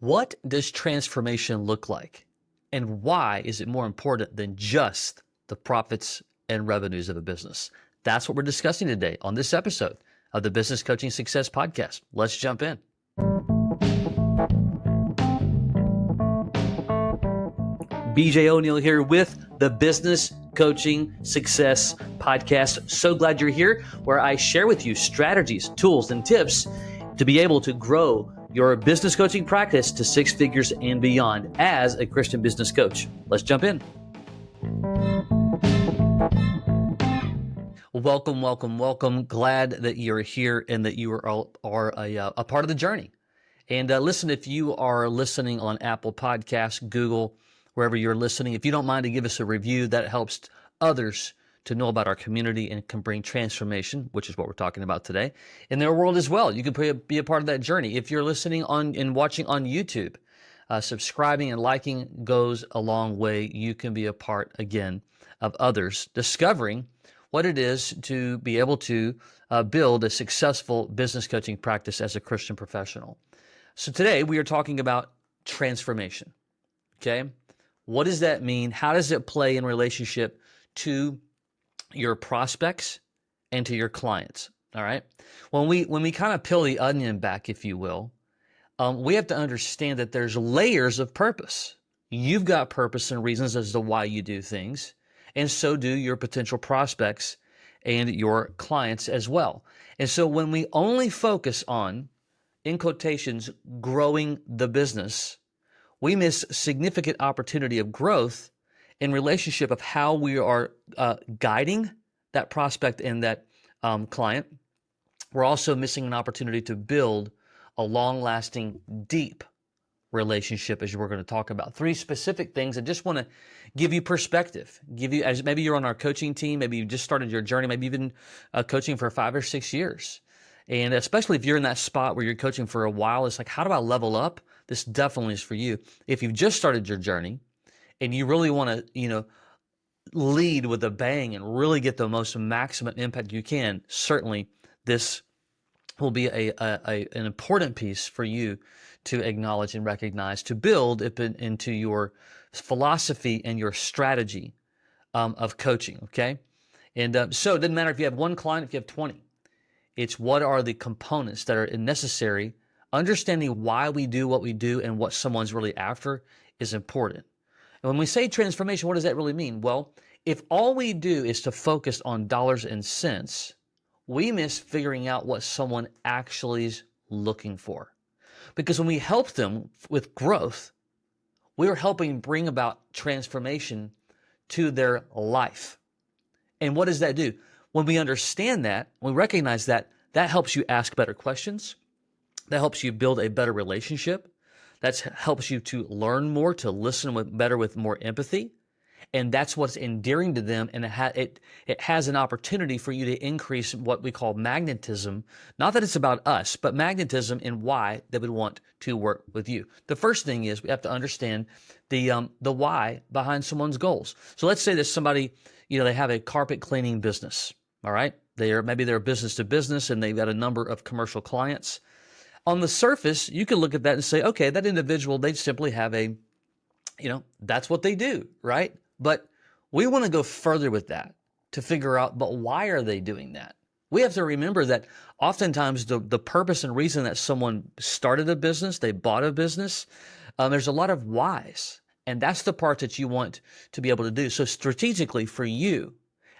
What does transformation look like? And why is it more important than just the profits and revenues of a business? That's what we're discussing today on this episode of the Business Coaching Success Podcast. Let's jump in. BJ O'Neill here with the Business Coaching Success Podcast. So glad you're here, where I share with you strategies, tools, and tips to be able to grow your business coaching practice to six figures and beyond as a Christian business coach. Let's jump in. Welcome, welcome, welcome. Glad that you're here and that you are a part of the journey. And listen, if you are listening on Apple Podcasts, Google, wherever you're listening, if you don't mind to give us a review, that helps others to know about our community and can bring transformation, which is what we're talking about today, in their world as well. You can be a part of that journey. If you're listening on and watching on YouTube, subscribing and liking goes a long way. You can be a part, again, of others discovering what it is to be able to build a successful business coaching practice as a Christian professional. So today we are talking about transformation, okay? What does that mean? How does it play in relationship to your prospects and to your clients? All right. When we kind of peel the onion back, if you will, we have to understand that there's layers of purpose. You've got purpose and reasons as to why you do things, and so do your potential prospects and your clients as well. And so when we only focus on, in quotations, growing the business, we miss significant opportunity of growth in relationship of how we are guiding that prospect and that client. We're also missing an opportunity to build a long-lasting, deep relationship, as we're going to talk about. Three specific things. I just want to give you perspective, as maybe you're on our coaching team, maybe you just started your journey, maybe you've been coaching for 5 or 6 years. And especially if you're in that spot where you're coaching for a while, it's like, how do I level up? This definitely is for you. If you've just started your journey and you really want to, lead with a bang and really get the most maximum impact you can, certainly this will be an important piece for you to acknowledge and recognize, to build into your philosophy and your strategy of coaching, okay? And so it doesn't matter if you have one client, if you have 20. It's what are the components that are necessary. Understanding why we do what we do and what someone's really after is important. And when we say transformation, what does that really mean? Well, if all we do is to focus on dollars and cents, we miss figuring out what someone actually is looking for. Because when we help them with growth, we're helping bring about transformation to their life. And what does that do? When we understand that, when we recognize that, that helps you ask better questions. That helps you build a better relationship. That helps you to learn more, to listen better with more empathy. And that's what's endearing to them. And it has an opportunity for you to increase what we call magnetism. Not that it's about us, but magnetism in why they would want to work with you. The first thing is we have to understand the why behind someone's goals. So let's say that somebody, they have a carpet cleaning business. All right. Maybe they're business to business and they've got a number of commercial clients. On the surface, you can look at that and say, okay, that individual, they simply have that's what they do, right? But we want to go further with that to figure out, but why are they doing that? We have to remember that oftentimes the purpose and reason that someone started a business, they bought a business, there's a lot of whys. And that's the part that you want to be able to do. So strategically for you,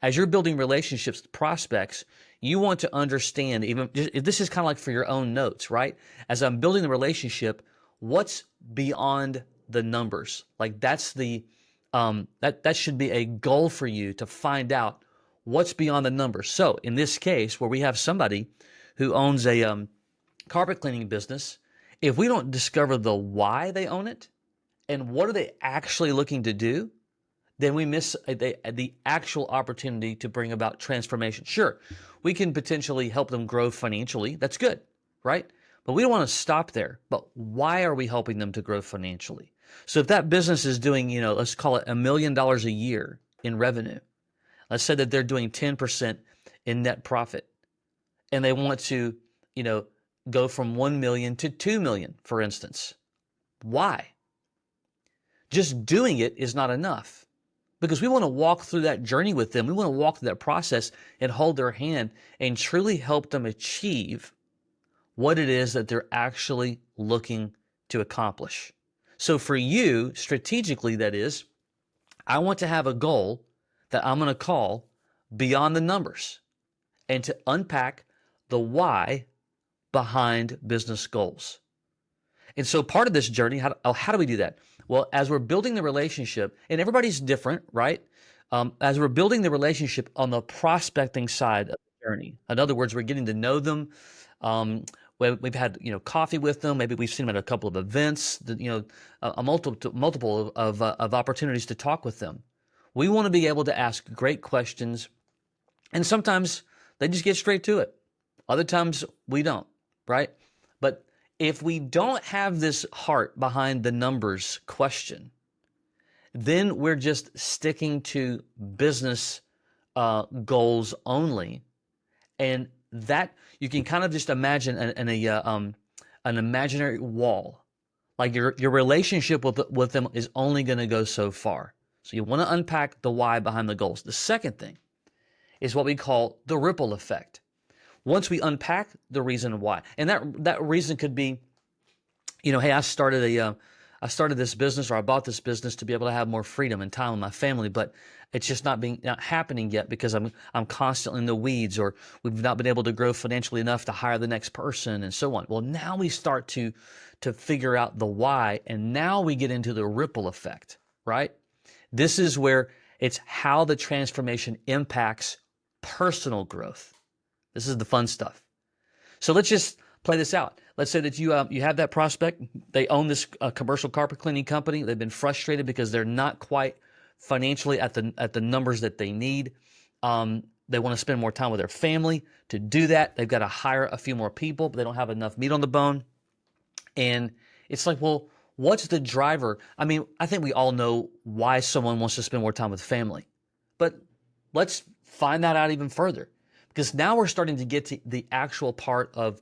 as you're building relationships with prospects, you want to understand, this is kind of like for your own notes, right? As I'm building the relationship, what's beyond the numbers? Like that's that should be a goal for you to find out what's beyond the numbers. So in this case, where we have somebody who owns a carpet cleaning business, if we don't discover the why they own it and what are they actually looking to do, then we miss the actual opportunity to bring about transformation. Sure, we can potentially help them grow financially. That's good, right? But we don't want to stop there. But why are we helping them to grow financially? So if that business is doing, let's call it $1 million a year in revenue, let's say that they're doing 10% in net profit, and they want to, go from 1 million to 2 million, for instance. Why? Just doing it is not enough, because we want to walk through that journey with them. We want to walk through that process and hold their hand and truly help them achieve what it is that they're actually looking to accomplish. So for you, strategically, that is, I want to have a goal that I'm going to call beyond the numbers, and to unpack the why behind business goals. And so part of this journey, how do we do that? Well, as we're building the relationship, and everybody's different, right? As we're building the relationship on the prospecting side of the journey, in other words, we're getting to know them. We've had coffee with them. Maybe we've seen them at a couple of events. A multiple of opportunities to talk with them. We want to be able to ask great questions, and sometimes they just get straight to it. Other times we don't, right? But if we don't have this heart behind the numbers question, then we're just sticking to business goals only. And that you can kind of just imagine an imaginary wall. Like your relationship with them is only going to go so far. So you want to unpack the why behind the goals. The second thing is what we call the ripple effect. Once we unpack the reason why, and that reason could be, hey, I started this business, or I bought this business to be able to have more freedom and time with my family, but it's just not happening yet because I'm constantly in the weeds, or we've not been able to grow financially enough to hire the next person, and so on. Well, now we start to figure out the why, and now we get into the ripple effect, right? This is where it's how the transformation impacts personal growth. This is the fun stuff. So let's just play this out. Let's say that you have that prospect. They own this commercial carpet cleaning company. They've been frustrated because they're not quite financially at the numbers that they need. They want to spend more time with their family. To do that, they've got to hire a few more people, but they don't have enough meat on the bone. And it's like, well, what's the driver? I mean, I think we all know why someone wants to spend more time with family, but let's find that out even further, because now we're starting to get to the actual part of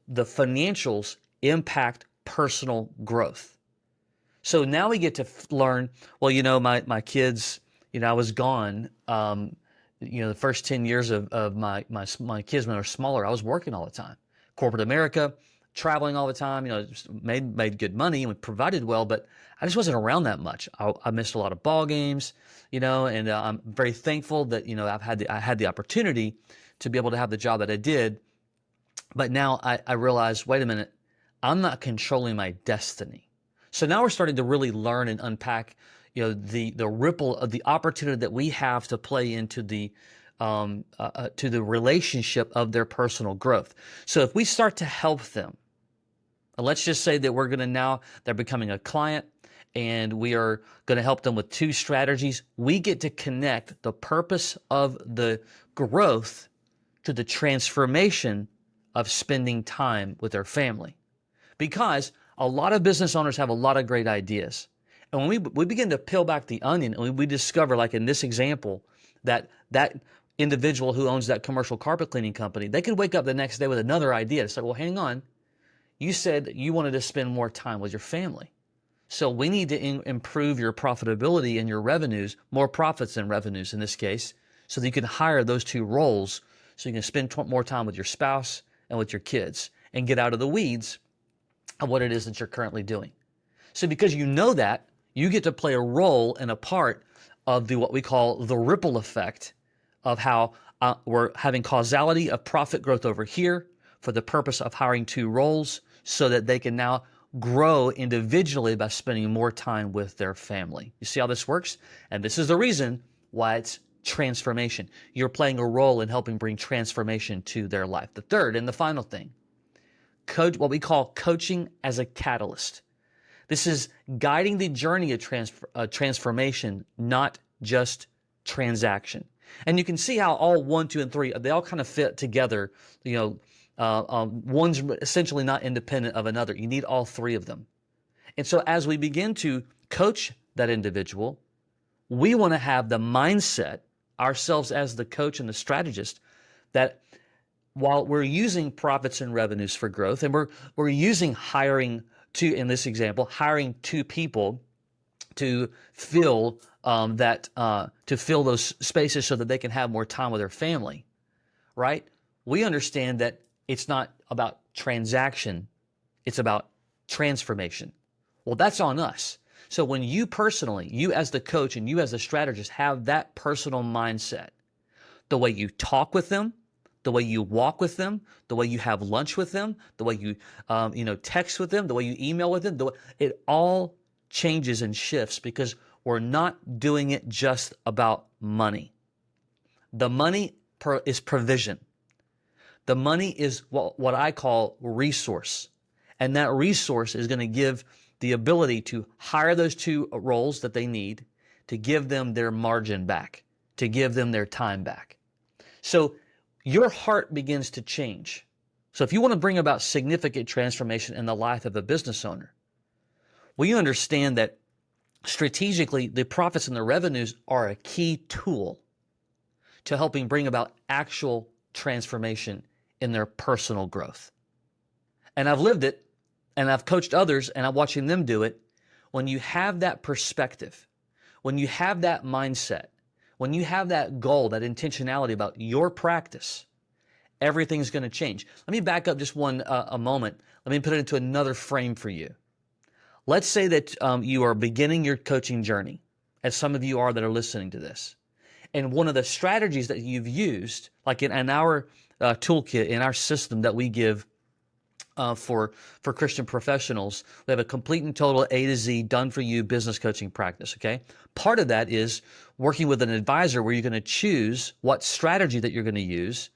the financials impact personal growth. So now we get to learn, well, my kids, I was gone, the first 10 years of my kids when they were smaller, I was working all the time. Corporate America, traveling all the time, made good money and we provided well, but I just wasn't around that much. I missed a lot of ball games, and I'm very thankful that, I had the opportunity to be able to have the job that I did. But now I realize, wait a minute, I'm not controlling my destiny. So now we're starting to really learn and unpack, the ripple of the opportunity that we have to play into the to the relationship of their personal growth. So if we start to help them, let's just say that they're becoming a client, and we are going to help them with 2 strategies. We get to connect the purpose of the growth to the transformation of spending time with their family. Because a lot of business owners have a lot of great ideas. And when we begin to peel back the onion, and we discover, like in this example, that individual who owns that commercial carpet cleaning company, they could wake up the next day with another idea. It's like, well, hang on. You said you wanted to spend more time with your family. So we need to improve your profitability and your revenues, more profits than revenues in this case, so that you can hire those 2 roles so you can spend more time with your spouse and with your kids and get out of the weeds of what it is that you're currently doing. So because you know that, you get to play a role and a part of what we call the ripple effect of how we're having causality of profit growth over here for the purpose of hiring 2 roles so that they can now grow individually by spending more time with their family. You see how this works? And this is the reason why it's transformation. You're playing a role in helping bring transformation to their life. The third and the final thing, what we call coaching as a catalyst. This is guiding the journey of transformation, not just transaction. And you can see how all 1, 2, and 3, they all kind of fit together. One's essentially not independent of another. You need all 3 of them. And so as we begin to coach that individual, we want to have the mindset, ourselves as the coach and the strategist, that while we're using profits and revenues for growth, and we're using hiring in this example, hiring 2 people to fill to fill those spaces so that they can have more time with their family, right? We understand that it's not about transaction, it's about transformation. Well, that's on us. So when you personally, you as the coach and you as the strategist have that personal mindset, the way you talk with them, the way you walk with them, the way you have lunch with them, the way you text with them, the way you email with them, it all changes and shifts because we're not doing it just about money. The money is provision. The money is what I call resource. And that resource is going to give the ability to hire those 2 roles that they need, to give them their margin back, to give them their time back. So your heart begins to change. So if you want to bring about significant transformation in the life of a business owner, we understand that strategically the profits and the revenues are a key tool to helping bring about actual transformation in their personal growth. And I've lived it, and I've coached others, and I'm watching them do it. When you have that perspective, when you have that mindset, when you have that goal, that intentionality about your practice, everything's going to change. Let me back up just a moment. Let me put it into another frame for you. Let's say that you are beginning your coaching journey, as some of you are that are listening to this. And one of the strategies that you've used, like in our toolkit, in our system that we give for Christian professionals, we have a complete and total A to Z done for you business coaching practice, okay? Part of that is working with an advisor where you're going to choose what strategy that you're going to use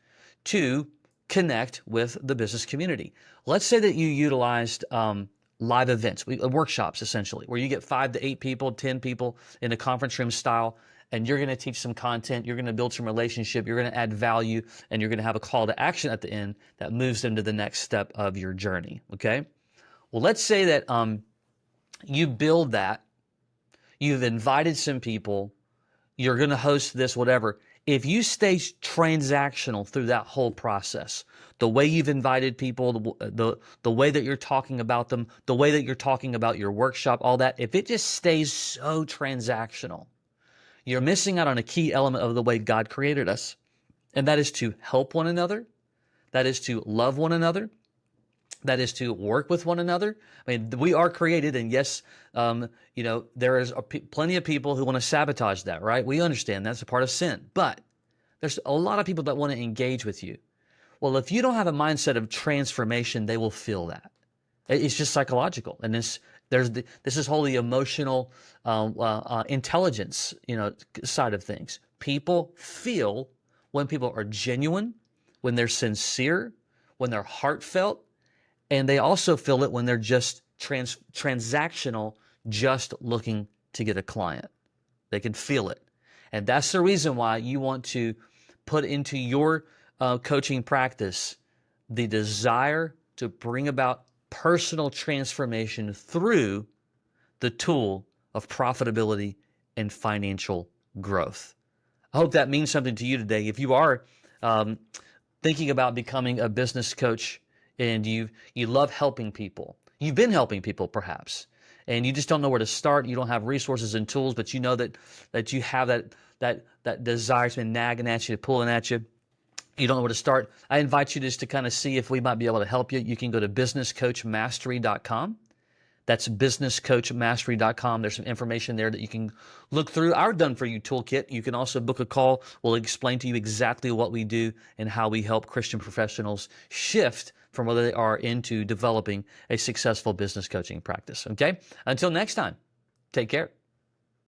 to connect with the business community. Let's say that you utilized live events, workshops essentially, where you get 5 to 8 people, 10 people in a conference room style, and you're going to teach some content, you're going to build some relationship, you're going to add value, and you're going to have a call to action at the end that moves them to the next step of your journey, okay? Well, let's say that you build that, you've invited some people, you're going to host this, whatever. If you stay transactional through that whole process, the way you've invited people, the way that you're talking about them, the way that you're talking about your workshop, all that, if it just stays so transactional, you're missing out on a key element of the way God created us, and that is to help one another, that is to love one another, that is to work with one another. I mean, we are created, and yes, there is plenty of people who want to sabotage that, right? We understand that's a part of sin, but there's a lot of people that want to engage with you. Well, if you don't have a mindset of transformation, they will feel that. It's just psychological, and this is wholly emotional intelligence, side of things. People feel when people are genuine, when they're sincere, when they're heartfelt, and they also feel it when they're just transactional, just looking to get a client. They can feel it. And that's the reason why you want to put into your coaching practice the desire to bring about personal transformation through the tool of profitability and financial growth. I hope that means something to you today. If you are thinking about becoming a business coach and you love helping people, you've been helping people perhaps, and you just don't know where to start, you don't have resources and tools, but you know that you have that desire, it's been nagging at you, pulling at you, you don't know where to start, I invite you just to kind of see if we might be able to help you. You can go to businesscoachmastery.com. That's businesscoachmastery.com. There's some information there that you can look through. Our Done For You toolkit. You can also book a call. We'll explain to you exactly what we do and how we help Christian professionals shift from where they are into developing a successful business coaching practice. Okay? Until next time, take care.